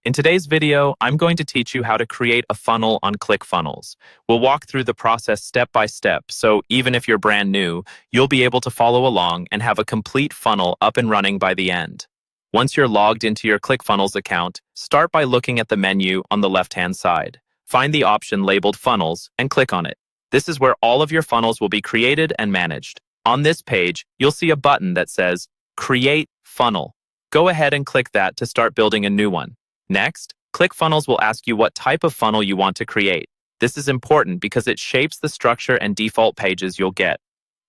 In today's video, I'm going to teach you how to create a funnel on Clickfunnels. We'll walk through the process step by step, so even if you're brand new, you'll be able to follow along and have a complete funnel up and running by the end. Once you're logged into your Clickfunnels account, start by looking at the menu on the left-hand side. Find the option labeled Funnels and click on it. This is where all of your funnels will be created and managed. On this page, you'll see a button that says Create Funnel. Go ahead and click that to start building a new one. Next, ClickFunnels will ask you what type of funnel you want to create. This is important because it shapes the structure and default pages you'll get.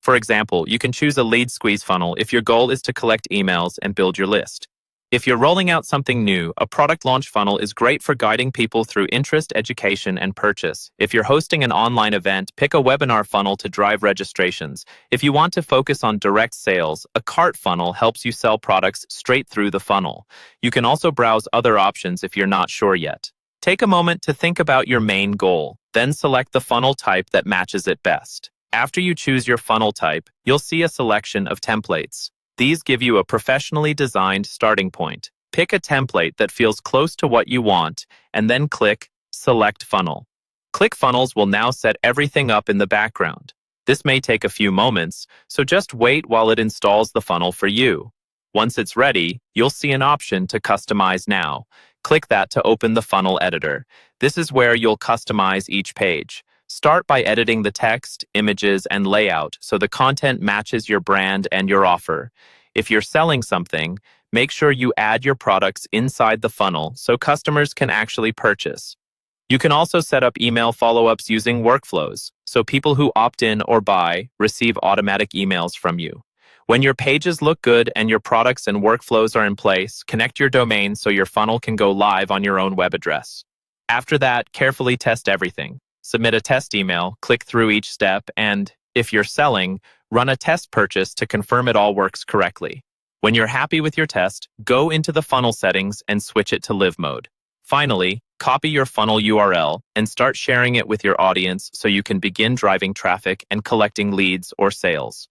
For example, you can choose a lead squeeze funnel if your goal is to collect emails and build your list. If you're rolling out something new, a product launch funnel is great for guiding people through interest, education, and purchase. If you're hosting an online event, pick a webinar funnel to drive registrations. If you want to focus on direct sales, a cart funnel helps you sell products straight through the funnel. You can also browse other options if you're not sure yet. Take a moment to think about your main goal, then select the funnel type that matches it best. After you choose your funnel type, you'll see a selection of templates. These give you a professionally designed starting point. Pick a template that feels close to what you want, and then click Select Funnel. ClickFunnels will now set everything up in the background. This may take a few moments, so just wait while it installs the funnel for you. Once it's ready, you'll see an option to Customize Now. Click that to open the funnel editor. This is where you'll customize each page. Start by editing the text, images, and layout so the content matches your brand and your offer. If you're selling something, make sure you add your products inside the funnel so customers can actually purchase. You can also set up email follow-ups using workflows, so people who opt in or buy receive automatic emails from you. When your pages look good and your products and workflows are in place, connect your domain so your funnel can go live on your own web address. After that, carefully test everything. Submit a test email, click through each step, and, if you're selling, run a test purchase to confirm it all works correctly. When you're happy with your test, go into the funnel settings and switch it to live mode. Finally, copy your funnel URL and start sharing it with your audience so you can begin driving traffic and collecting leads or sales.